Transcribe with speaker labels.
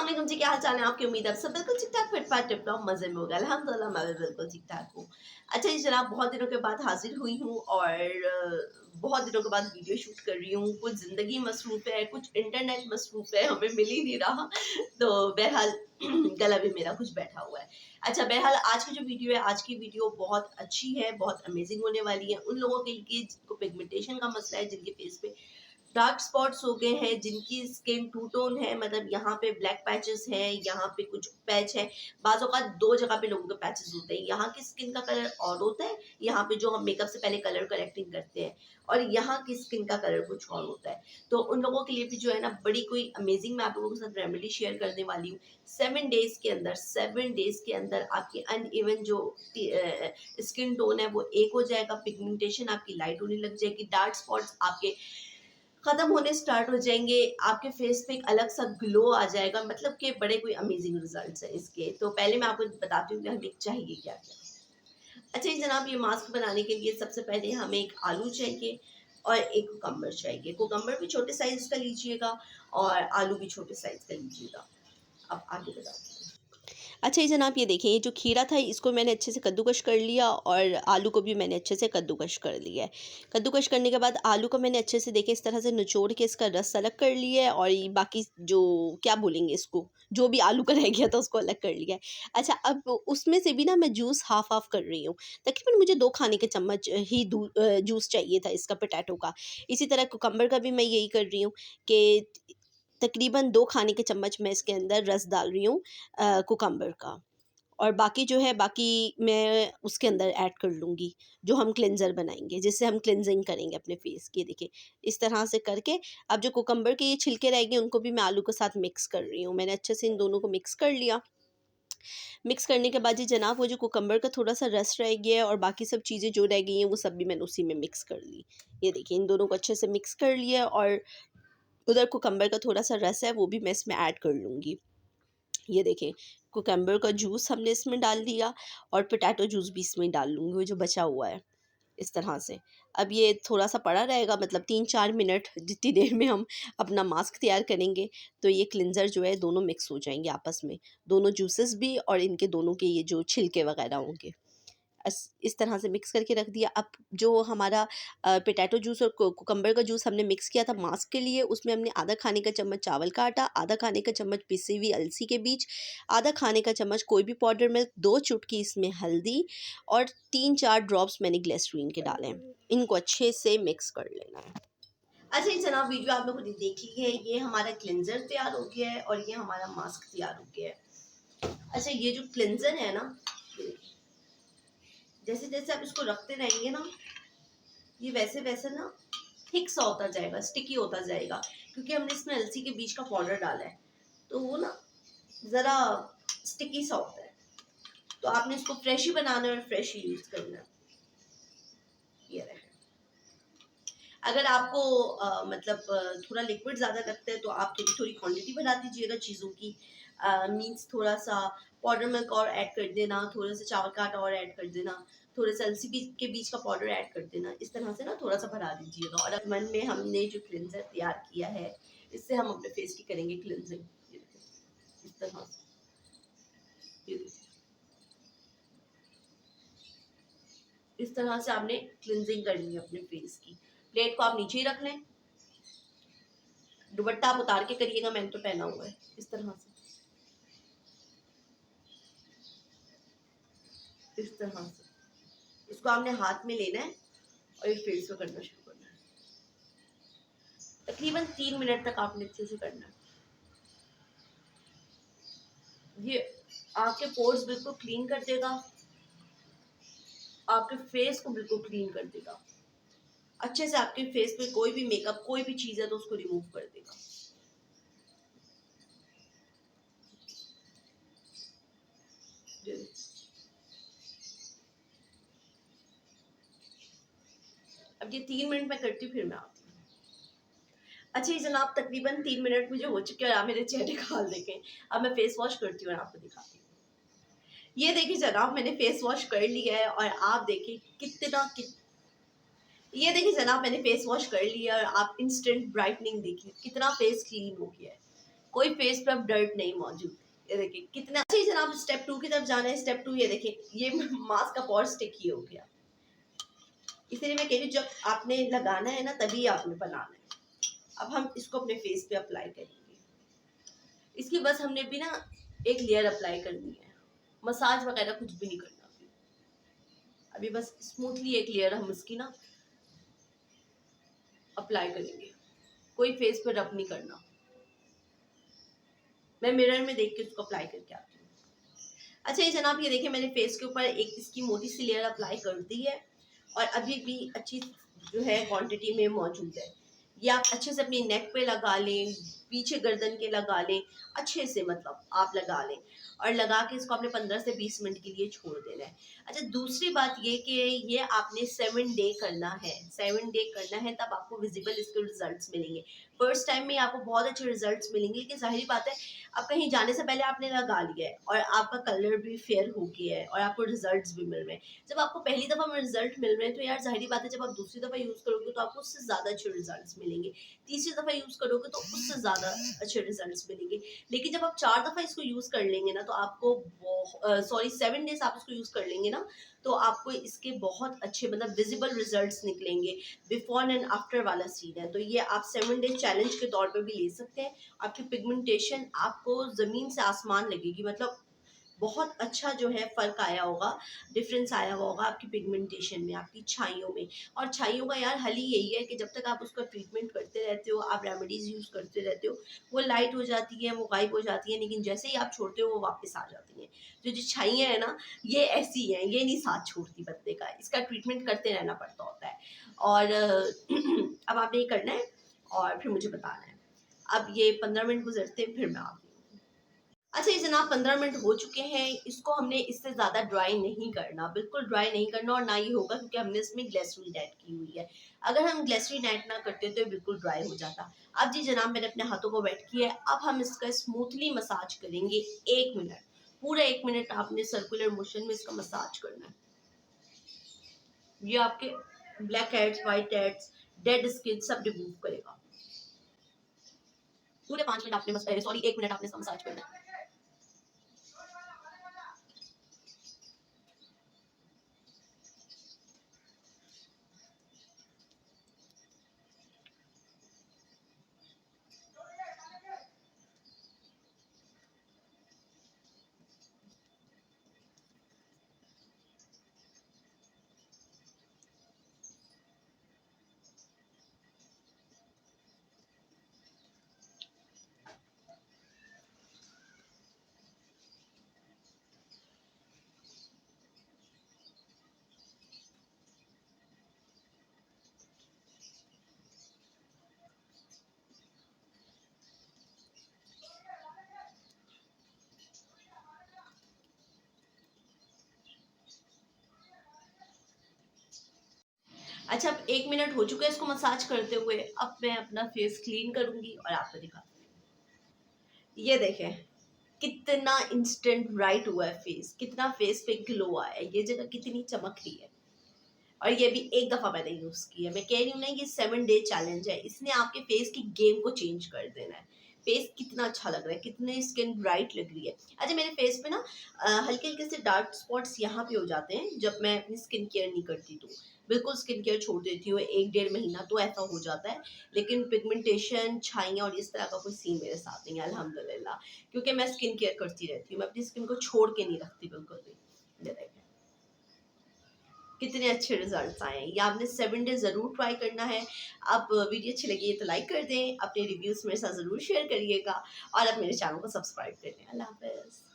Speaker 1: अस्सलाम वालेकुम जी, क्या हाल चाल है आपकी। उम्मीद है आप सब बिल्कुल ठीक ठाक फिट फाट टिप टॉप मजे में होगा। अल्हम्दुलिल्लाह मैं भी बिल्कुल ठीक ठाक हूँ। अच्छा जी जनाब, बहुत दिनों के बाद हाजिर हुई हूँ और बहुत दिनों के बाद वीडियो शूट कर रही हूँ। कुछ ज़िंदगी मसरूफ़ है, कुछ इंटरनेट मसरूफ़ है, हमें मिल ही नहीं रहा। तो बहरहाल गला भी मेरा कुछ बैठा हुआ है। अच्छा बहरहाल आज की जो वीडियो है, आज की वीडियो बहुत अच्छी है, बहुत अमेजिंग होने वाली है उन लोगों के लिए जिनको पिगमेंटेशन का मसला है, जिनके फेस पे डार्क स्पॉट्स हो गए हैं, जिनकी स्किन टू टोन है, मतलब यहाँ पे ब्लैक पैचेस हैं, यहाँ पे कुछ पैच है। बाज़ औक़ात दो जगह पे लोगों के पैचेस होते हैं, यहाँ की स्किन का कलर और होता है, यहाँ पे जो हम मेकअप से पहले कलर करेक्टिंग करते हैं, और यहाँ की स्किन का कलर कुछ और होता है। तो उन लोगों के लिए भी जो है ना बड़ी कोई अमेजिंग मैं आप लोगों के साथ रेमेडी शेयर करने वाली हूँ। 7 डेज़ के अंदर आपकी अनइवन जो स्किन टोन है वो एक हो जाएगा, पिगमेंटेशन आपकी लाइट होने लग जाएगी, डार्क स्पॉट्स आपके खत्म होने स्टार्ट हो जाएंगे, आपके फेस पे एक अलग सा ग्लो आ जाएगा। मतलब कि बड़े कोई अमेजिंग रिजल्ट्स हैं इसके। तो पहले मैं आपको बताती हूँ कि हमें चाहिए क्या क्या। अच्छा जी जनाब, ये मास्क बनाने के लिए सबसे पहले हमें एक आलू चाहिए और एक कुकम्बर चाहिए। कुकम्बर भी छोटे साइज का लीजिएगा और आलू भी छोटे साइज का लीजिएगा। अब आगे बताती हूँ। अच्छा ये जनाब, ये देखिए, ये जो खीरा था इसको मैंने अच्छे से कद्दूकश कर लिया और आलू को भी मैंने अच्छे से कद्दूकश कर लिया है। कद्दूकश करने के बाद आलू को मैंने अच्छे से देखिए इस तरह से निचोड़ के इसका रस अलग कर लिया है, और ये बाकी जो क्या बोलेंगे इसको, जो भी आलू का रह गया था उसको अलग कर लिया है। अच्छा, अब उसमें से भी ना मैं जूस हाफ हाफ कर रही हूँ। तकरीबन मुझे 2 खाने के चम्मच ही जूस चाहिए था इसका, पोटैटो का। इसी तरह कुकम्बर का भी मैं यही कर रही हूँ कि तकरीबन 2 खाने के चम्मच मैं इसके अंदर रस डाल रही हूँ कुकम्बर का, और बाकी जो है बाकी मैं उसके अंदर ऐड कर लूँगी जो हम क्लेंज़र बनाएंगे, जिससे हम क्लेंजिंग करेंगे अपने फेस की। देखिए इस तरह से करके अब जो कुकम्बर के ये छिलके रह गए उनको भी मैं आलू के साथ मिक्स कर रही हूँ। मैंने अच्छे से इन दोनों को मिक्स कर लिया। मिक्स करने के बाद जी जनाब, वो जो कुकम्बर का थोड़ा सा रस रह गया है और बाकी सब चीज़ें जो रह गई हैं वो सब भी मैंने उसी में मिक्स कर ली। ये देखिए इन दोनों को अच्छे से मिक्स कर लिया, और उधर कुकम्बर का थोड़ा सा रस है वो भी मैं इसमें ऐड कर लूँगी। ये देखिए कुकम्बर का जूस हमने इसमें डाल दिया और पोटैटो जूस भी इसमें डाल लूँगी, वो जो बचा हुआ है, इस तरह से। अब ये थोड़ा सा पड़ा रहेगा, मतलब 3-4 मिनट जितनी देर में हम अपना मास्क तैयार करेंगे, तो ये क्लिनज़र जो है दोनों मिक्स हो जाएंगे आपस में, दोनों जूसेस भी और इनके दोनों के ये जो छिलके वगैरह होंगे। इस तरह से मिक्स करके रख दिया। अब जो हमारा पोटैटो जूस और कुकम्बर का जूस हमने मिक्स किया था मास्क के लिए, उसमें हमने आधा खाने का चम्मच चावल का आटा, आधा खाने का चम्मच पिसी हुई अलसी के बीज, आधा खाने का चम्मच कोई भी पाउडर मिल्क, 2 चुटकी इसमें हल्दी, और 3-4 ड्रॉप्स मैंने ग्लिसरीन के डाले हैं। इनको अच्छे से मिक्स कर लेना है। अच्छा जी जनाब, वीडियो आप लोगों ने देख ली है। ये हमारा क्लिनजर तैयार हो गया है और ये हमारा मास्क तैयार हो गया है। अच्छा, ये जो क्लिनजर है ना, जैसे जैसे आप इसको रखते रहेंगे ना, ये वैसे वैसे ना थिक सा होता जाएगा, स्टिकी होता जाएगा, क्योंकि हमने इसमें अलसी के बीज का पाउडर डाला है, तो वो ना ज़रा स्टिकी सा होता है। तो आपने इसको फ्रेश ही बनाना है और फ्रेश ही यूज़ करना है। ये रहे। अगर आपको थोड़ा लिक्विड ज़्यादा लगता है तो आप थोड़ी थोड़ी क्वांटिटी बढ़ा दीजिएगा चीज़ों की। मीन्स थोड़ा सा पाउडर मिल्क और ऐड कर देना, थोड़ा सा चावल का आटा और ऐड कर देना, थोड़ा सा अलसी के बीज का पाउडर ऐड कर देना। इस तरह से ना थोड़ा सा बढ़ा दीजिएगा। और अब मन में हमने जो क्लिनजर तैयार किया है, इससे हम अपने फेस की करेंगे क्लिनजिंग। इस तरह से इस तरह से आपने क्लिनजिंग करनी है अपने फेस की। प्लेट को आप नीचे ही रख लें, दुपट्टा आप उतार के करिएगा, मैंने तो पहना हुआ है। इस तरह से इस तरह से इसको आपने हाथ में लेना है और ये फेस पे करना शुरू करना है। तकरीबन 3 मिनट तक आपने अच्छे से करना है। ये आपके पोर्स बिल्कुल क्लीन कर देगा, आपके फेस को बिल्कुल क्लीन कर देगा, अच्छे से आपके फेस पे कोई भी मेकअप कोई भी चीज़ है तो उसको रिमूव कर देगा। अब ये 3 मिनट में करती हूँ, फिर मैं आती हूँ। अच्छा ये जनाब, तकरीबन 3 मिनट मुझे हो चुके हैं और आप मेरे चेहरे का हाल देखें। अब मैं फेस वॉश करती हूँ और आपको दिखाती हूँ। ये देखिए जनाब, मैंने फेस वॉश कर लिया है और आप देखिए ये देखिए जनाब, मैंने फेस वॉश कर लिया और आप इंस्टेंट ब्राइटनिंग देखिए, कितना फेस क्लीन हो गया है। कोई फेस पे अब डर्ट नहीं मौजूद। ये देखिए कितना अच्छा ही जनाब। स्टेप 2 की तरफ जाना है। स्टेप 2 ये देखिए, ये मास्क का पॉर स्टिक ही हो गया। इसलिए मैं कह रही हूँ जब आपने लगाना है ना तभी आपने बनाना है। अब हम इसको अपने फेस पे अप्लाई करेंगे। इसकी बस हमने भी ना एक लेयर अप्लाई करनी है, मसाज वगैरह कुछ भी नहीं करना। अभी बस स्मूथली एक लेयर हम इसकी ना अप्लाई करेंगे, कोई फेस पे रब नहीं करना। मैं मिरर में देख के उसको अप्लाई करके आती हूँ। अच्छा ये जनाब, ये देखिए मैंने फेस के ऊपर एक इसकी मोटी सी लेयर अप्लाई कर दी है और अभी भी अच्छी जो है क्वांटिटी में मौजूद है। ये आप अच्छे से अपनी नेक पे लगा लें, पीछे गर्दन के लगा लें, अच्छे से मतलब आप लगा लें और लगा के इसको आपने 15 से 20 मिनट के लिए छोड़ देना है। अच्छा दूसरी बात ये कि ये आपने 7 डे करना है। 7 डे करना है तब आपको विजिबल इसके रिजल्ट्स मिलेंगे। फर्स्ट टाइम में आपको बहुत अच्छे रिजल्ट्स मिलेंगे, लेकिन जाहिर बात है अब कहीं जाने से पहले आपने लगा लिया है और आपका कलर भी फेयर हो गया है और आपको रिजल्ट्स भी मिल रहे हैं। जब आपको पहली दफ़ा में रिजल्ट मिल रहे हैं तो यार जाहिर बात है जब आप दूसरी दफ़ा यूज़ करोगे तो आपको उससे ज़्यादा अच्छे रिजल्ट्स मिलेंगे, तीसरी दफ़ा यूज़ करोगे तो उससे ज़्यादा अच्छे रिजल्ट्स मिलेंगे। लेकिन जब आप 4 दफ़ा इसको यूज़ कर लेंगे ना तो आपको 7 डेज आप इसको यूज़ कर लेंगे ना तो आपको इसके बहुत अच्छे मतलब विजिबल रिजल्ट्स निकलेंगे। बिफोर एंड आफ्टर वाला सीन है, तो ये आप 7 डे चैलेंज के तौर पे भी ले सकते हैं। आपकी पिगमेंटेशन आपको ज़मीन से आसमान लगेगी, मतलब बहुत अच्छा जो है फ़र्क आया होगा, डिफरेंस आया हुआ होगा आपकी पिगमेंटेशन में, आपकी छाइयों में। और छाइयों का यार हल ही यही है कि जब तक आप उसका ट्रीटमेंट करते रहते हो, आप रेमेडीज़ यूज़ करते रहते हो, वो लाइट हो जाती है, वो गायब हो जाती है, लेकिन जैसे ही आप छोड़ते हो वो वापस आ जाती हैं। तो जो छाइयाँ हैं ना, ये ऐसी हैं, ये नहीं साथ छोड़ती बंदे का, इसका ट्रीटमेंट करते रहना पड़ता होता है। और अब आपने ये करना है और फिर मुझे बताना है। अब ये 15 मिनट गुजरते हैं फिर मैं आती हूँ। अच्छा ये जनाब 15 मिनट हो चुके हैं, इसको हमने इससे ज़्यादा ड्राई नहीं करना, बिल्कुल ड्राई नहीं करना और ना ही होगा क्योंकि हमने इसमें ग्लिसरीन ऐड की हुई है। अगर हम ग्लिसरीन ऐड ना करते तो ये बिल्कुल ड्राई हो जाता। अब जी जनाब मैंने अपने हाथों को वेट किया है, अब हम इसका स्मूथली मसाज करेंगे 1 मिनट। पूरा 1 मिनट आपने सर्कुलर मोशन में इसका मसाज करना है। ये आपके black heads, white heads, dead skin सब रिमूव करेगा। पूरे 5 मिनट आपने 1 मिनट आपने इसका मसाज करना है। अच्छा अब 1 मिनट हो चुका है इसको मसाज करते हुए, अब मैं अपना फेस क्लीन करूंगी और आपको दिखाती हूँ। ये देखें कितना इंस्टेंट ब्राइट हुआ है फेस, कितना फेस पे ग्लो आया है, ये जगह कितनी चमक रही है। और ये भी एक दफ़ा मैंने यूज़ की है। मैं कह रही हूँ ना ये 7 डे चैलेंज है, इसने आपके फेस की गेम को चेंज कर देना है। फेस कितना अच्छा लग रहा है, कितनी स्किन ब्राइट लग रही है। अच्छा मेरे फेस पे ना हल्के हल्के से डार्क स्पॉट्स यहाँ पे हो जाते हैं जब मैं अपनी स्किन केयर नहीं करती तो बिल्कुल स्किन केयर छोड़ देती हूँ 1 डेढ़ महीना तो ऐसा हो जाता है। लेकिन पिगमेंटेशन, छाइयाँ और इस तरह का कोई सीन मेरे साथ नहीं है अल्हम्दुलिल्लाह, क्योंकि मैं स्किन केयर करती रहती हूँ। मैं अपनी स्किन को छोड़ के नहीं रखती बिल्कुल भी। ये देखें कितने अच्छे रिजल्ट्स आए हैं। ये आपने 7 डे ज़रूर ट्राई करना है। अब वीडियो अच्छी लगी है तो लाइक कर दें, अपने रिव्यूज़ मेरे साथ ज़रूर शेयर करिएगा और अब मेरे चैनल को सब्सक्राइब कर दें। अल्लाह हाफ़िज़।